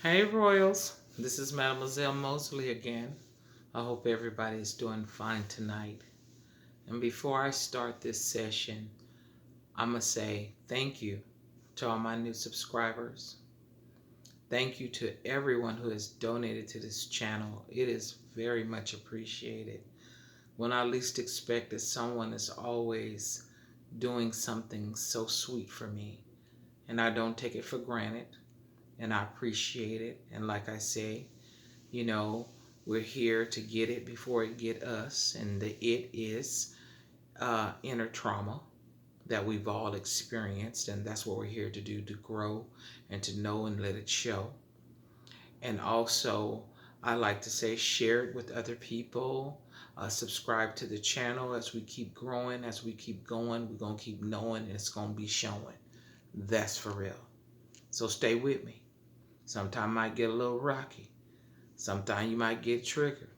Hey Royals, this is Mademoiselle Mosley again. I hope everybody is doing fine tonight. And before I start this session, I'm going to say thank you to all my new subscribers. Thank you to everyone who has donated to this channel. It is very much appreciated. When I least expect it, someone is always doing something so sweet for me. And I don't take it for granted. And I appreciate it. And like I say, you know, we're here to get it before it get us, and the it is inner trauma that we've all experienced, and that's what we're here to do, to grow and to know and let it show. And also, I like to say, share it with other people. Subscribe to the channel. As we keep growing, as we keep going, we're gonna keep knowing, and it's gonna be showing. That's for real. So stay with me. Sometimes I might get a little rocky. Sometimes you might get triggered.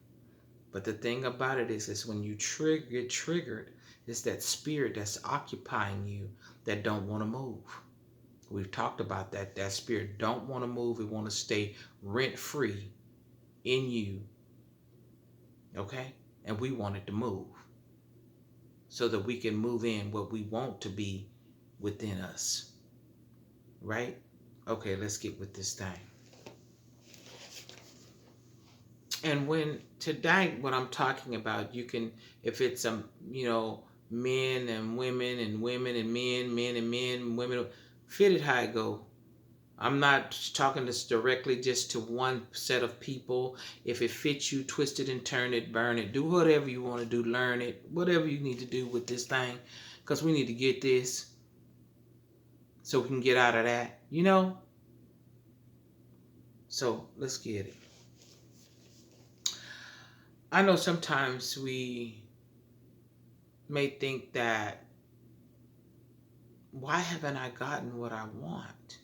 But the thing about it is when you get triggered, it's that spirit that's occupying you that don't want to move. We've talked about that. That spirit don't want to move. It want to stay rent free in you. Okay? And we want it to move so that we can move in what we want to be within us. Right? Okay, let's get with this thing. And when tonight, what I'm talking about, you can, if it's men and women and women and men and men, women, fit it how it go. I'm not talking this directly just to one set of people. If it fits you, twist it and turn it, burn it, do whatever you want to do, learn it, whatever you need to do with this thing, because we need to get this so we can get out of that, So let's get it. I know sometimes we may think that, why haven't I gotten what I want?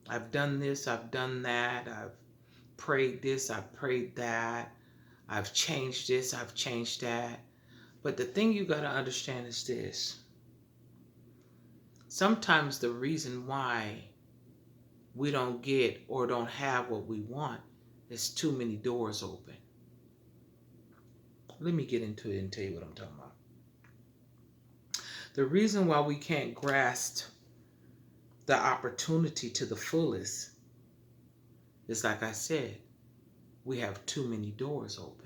I've done this, I've done that, I've prayed this, I've prayed that, I've changed this, I've changed that. But the thing you got to understand is this. Sometimes the reason why we don't get or don't have what we want is too many doors open. Let me get into it and tell you what I'm talking about. The reason why we can't grasp the opportunity to the fullest is, like I said, we have too many doors open.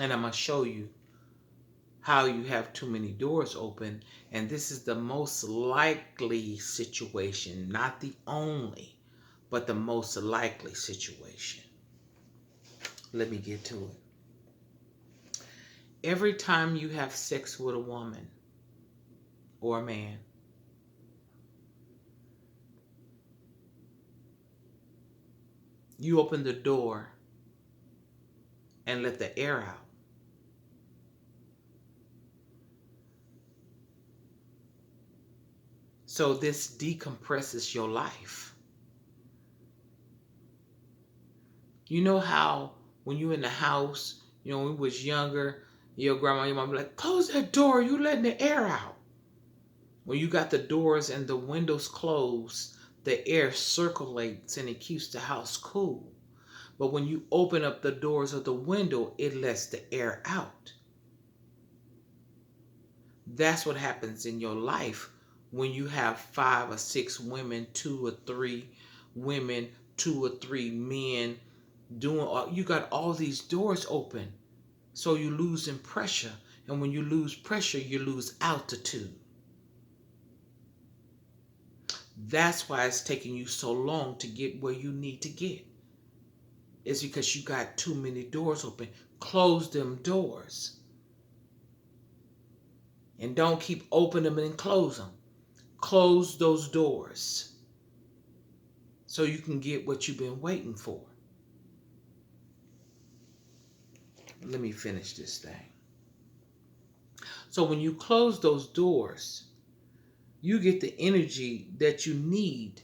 And I'm going to show you how you have too many doors open. And this is the most likely situation, not the only, but the most likely situation. Let me get to it. Every time you have sex with a woman or a man, you open the door and let the air out. So this decompresses your life. You know how when you're in the house, when we was younger, your grandma, your mom be like, close that door, you letting the air out. When you got the doors and the windows closed, the air circulates and it keeps the house cool. But when you open up the doors of the window, it lets the air out. That's what happens in your life when you have 5 or 6 women, 2 or 3 women, 2 or 3 men you got all these doors open. So you losing pressure. And when you lose pressure, you lose altitude. That's why it's taking you so long to get where you need to get. It's because you got too many doors open. Close them doors. And don't keep opening them and close them. Close those doors so you can get what you've been waiting for. Let me finish this thing. So when you close those doors, you get the energy that you need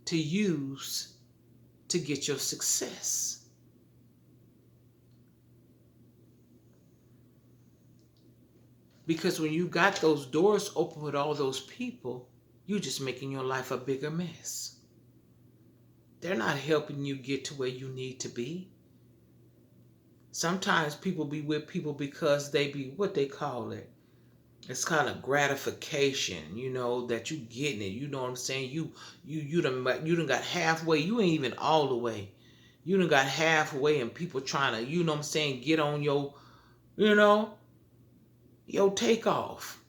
to use to get your success. Because when you got those doors open with all those people, you're just making your life a bigger mess. They're not helping you get to where you need to be. Sometimes people be with people because they be, what they call it, it's kind of gratification, that you getting it. You know what I'm saying? You done got halfway. You ain't even all the way. You done got halfway, and people trying to, you know what I'm saying, get on your, your takeoff.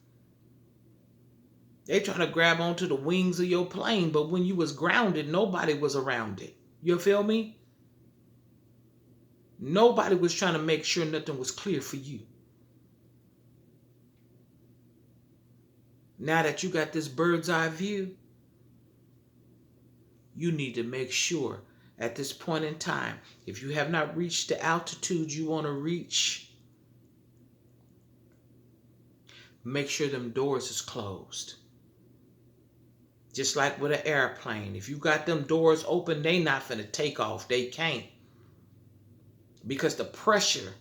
They trying to grab onto the wings of your plane, but when you was grounded, nobody was around it. You feel me? Nobody was trying to make sure nothing was clear for you. Now that you got this bird's eye view, you need to make sure at this point in time, if you have not reached the altitude you want to reach, make sure them doors is closed. Just like with an airplane. If you got them doors open, they not finna take off. They can't. Because the pressure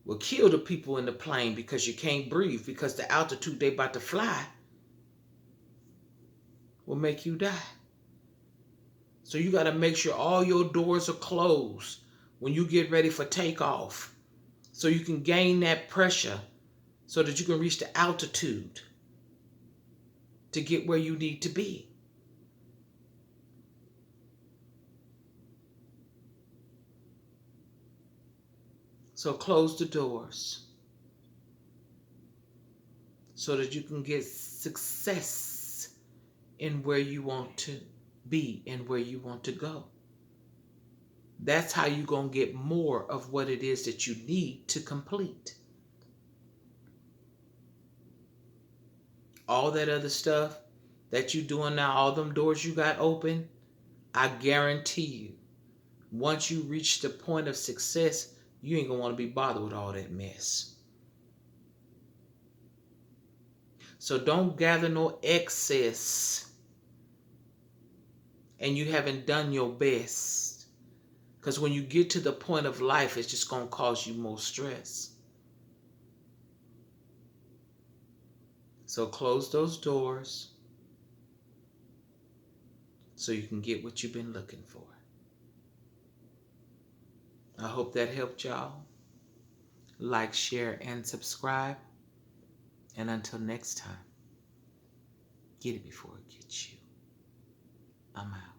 will kill the people in the plane because you can't breathe. Because the altitude they about to fly will make you die. So you got to make sure all your doors are closed when you get ready for takeoff. So you can gain that pressure so that you can reach the altitude to get where you need to be. So close the doors so that you can get success in where you want to be and where you want to go. That's how you're going to get more of what it is that you need to complete. All that other stuff that you're doing now, all them doors you got open, I guarantee you, once you reach the point of success, you ain't going to want to be bothered with all that mess. So don't gather no excess and you haven't done your best. Because when you get to the point of life, it's just going to cause you more stress. So close those doors so you can get what you've been looking for. I hope that helped y'all. Like, share, and subscribe. And until next time, get it before it gets you. I'm out.